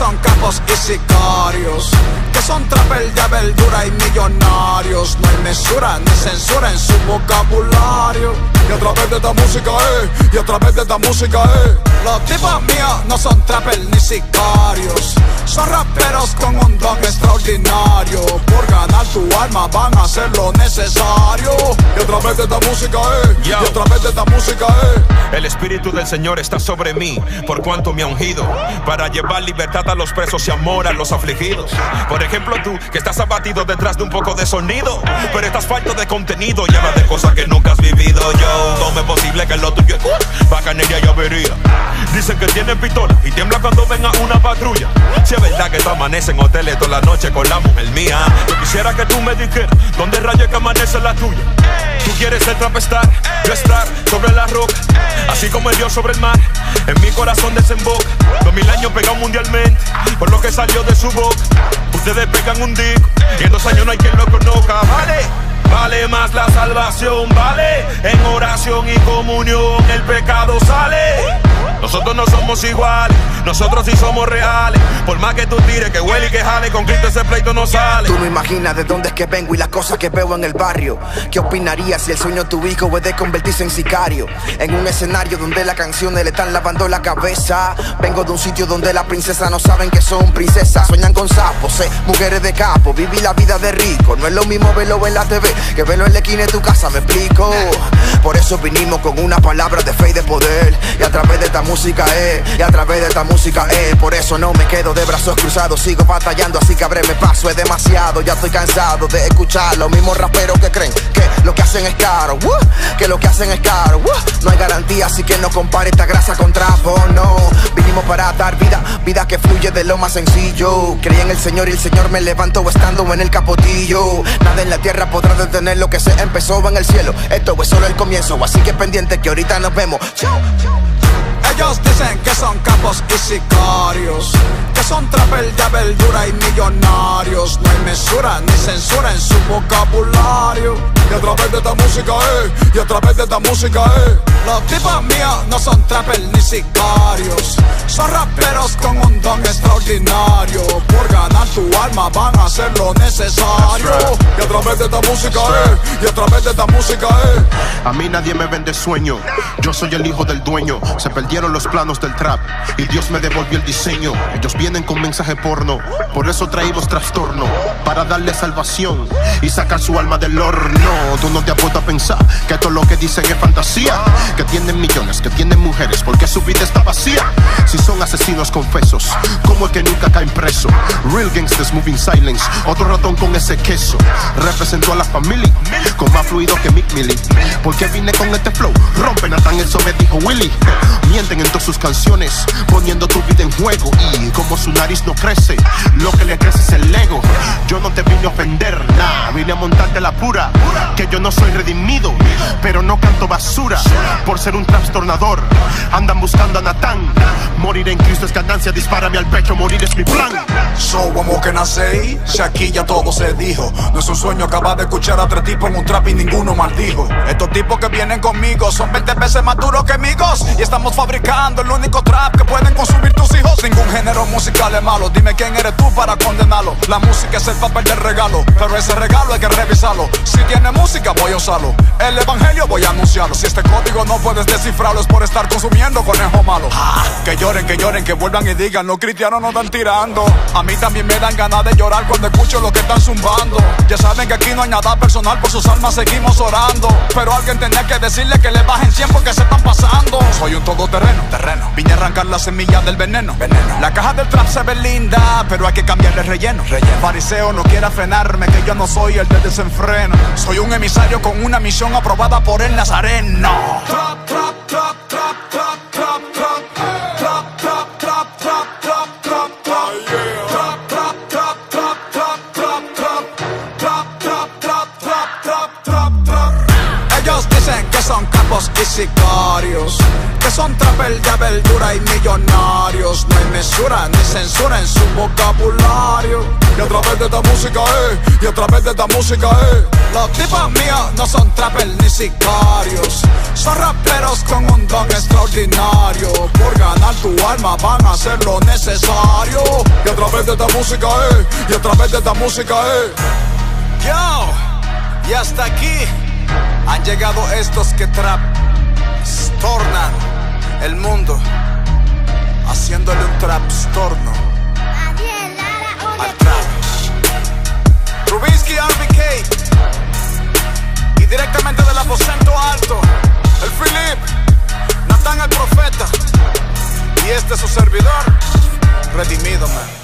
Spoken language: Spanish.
son capos y sicarios, que son trapper de verdura y millonarios. No hay mesura ni censura en su vocabulario. Y a través de esta música, y a través de esta música, los tipos míos no son trapper ni sicarios, son raperos con un don extraordinario. Por ganar tu alma van a hacer lo necesario. Y a través de esta música, y a través de esta música, El Espíritu del Señor está sobre mí, por cuanto me ha ungido, para llevar libertad a los presos y amor a los afligidos. Por ejemplo tú, que estás abatido detrás de un poco de sonido, pero estás falto de contenido y hablas de cosas que nunca has vivido. Yo, ¿cómo es posible que lo tuyo es bacanería y avería? Dicen que tienen pistola y tiembla cuando venga una patrulla. Si es verdad que tú amaneces en hoteles toda la noche con la mujer mía, yo quisiera que tú me dijeras dónde rayos que amanece la tuya. Tú quieres ser trapestar, yo estar sobre la roca, así como el Dios sobre el mar. En mi corazón desemboca 2000 años pegado mundialmente por lo que salió de su boca. Ustedes pegan un disco y en 2 años no hay quien lo conozca. Vale más la salvación, vale. En oración y comunión el pecado sale. Nosotros no somos iguales, nosotros sí somos reales. Por más que tú tires, que huele y que jale, con Cristo ese pleito no sale. Tú no imaginas de dónde es que vengo y las cosas que veo en el barrio. ¿Qué opinarías si el sueño de tu hijo es de convertirse en sicario? En un escenario donde las canciones le están lavando la cabeza. Vengo de un sitio donde las princesas no saben que son princesas. Sueñan con sapos, mujeres de capo, viví la vida de rico. No es lo mismo verlo en la TV que verlo en la esquina de tu casa, me explico. Por eso vinimos con una palabra de fe y de poder. Y a través de esta música y a través de esta música por eso no me quedo de brazos cruzados, sigo batallando, así que abreme paso, es demasiado. Ya estoy cansado de escuchar los mismos raperos que creen que lo que hacen es caro, que lo que hacen es caro. No hay garantía, así que no compare esta grasa con trapo, no. Vinimos para dar vida, vida que fluye de lo más sencillo. Creí en el Señor y el Señor me levantó estando en el capotillo. Nada en la tierra podrá detener lo que se empezó en el cielo. Esto es solo el comienzo, así que pendiente que ahorita nos vemos. Chau. Ellos dicen que son capos y sicarios, que son trapper de verdura y millonarios. No hay mesura ni censura en su vocabulario. Y a través de esta música, y a través de esta música, los tipos míos no son trapper ni sicarios, son raperos con un don extraordinario. Por ganar tu alma van a hacer lo necesario. Y a través de esta música, y a través de esta música, A mí nadie me vende sueño, yo soy el hijo del dueño. Se perdieron los planos del trap y Dios me devolvió el diseño. Ellos vienen con mensaje porno, por eso traímos trastorno, para darle salvación y sacar su alma del horno. Tú no te has puesto a pensar que todo lo que dicen es fantasía, que tienen millones, que tienen mujeres, porque su vida está vacía. Si son asesinos confesos, como el que nunca caen preso. Real gangsters moving silence, otro ratón con ese queso. Representó a la familia con más fluido que Mick Millie. Porque vine con este flow, rompe Nathan, eso me dijo Willy. Mienten en todas sus canciones, poniendo tu vida en juego. Y como su nariz no crece, lo que le crece es el ego. Yo no te vine a ofender, nah, vine a montarte la pura. Que yo no soy redimido, pero no canto basura. Por ser un trastornador, andan buscando a Natán. Morir en Cristo es ganancia, dispárame al pecho, morir es mi plan. So, como que nací, si aquí ya todo se dijo. No es un sueño acabar de escuchar a 3 tipos en un trap y ninguno maldijo. Estos tipos que vienen conmigo son 20 veces más duros que amigos. Y estamos fabricando el único trap que pueden consumir tus hijos. Ningún género musical es malo, dime quién eres tú para condenarlo. La música es el papel del regalo, pero ese regalo hay que revisarlo. Si tiene música voy a usarlo, el evangelio voy a anunciarlo. Si este código no puedes descifrarlo es por estar consumiendo conejo malo. Que lloren, que vuelvan y digan los cristianos no están tirando. A mí también me dan ganas de llorar cuando escucho lo que están zumbando. Ya saben que aquí no hay nada personal, por sus almas seguimos orando. Pero alguien tenía que decirle que le bajen 100 porque se están pasando. Soy un todoterreno, vine a arrancar la semilla del veneno. La caja del trap se ve linda, pero hay que cambiarle relleno. Fariseo no quiera frenarme, que yo no soy el de desenfreno. Soy un emisario con una misión aprobada por el Nazareno. Trap, trap, trap, trap, trap, trap, trap. Trap, trap, trap, trap, trap, trap, trap. Trap, trap, trap, trap, trap, trap, trap. Trap, trap, trap, trap, trap, trap, trap. Ellos dicen que son capos y sicarios, que son trapper de verdura y millonarios. No hay mesura ni censura en su vocabulario. Y a través de esta música, y a través de esta música, los tipos míos no son trapper ni sicarios, son raperos con un don extraordinario. Por ganar tu alma van a hacer lo necesario. Y a través de esta música, y a través de esta música, Yo, y hasta aquí han llegado estos que trastornan el mundo, haciéndole un trastorno al trap. Rubinsky RBK, y directamente del aposento alto, el Philip, Natán el profeta, y este es su servidor, Redimido, man.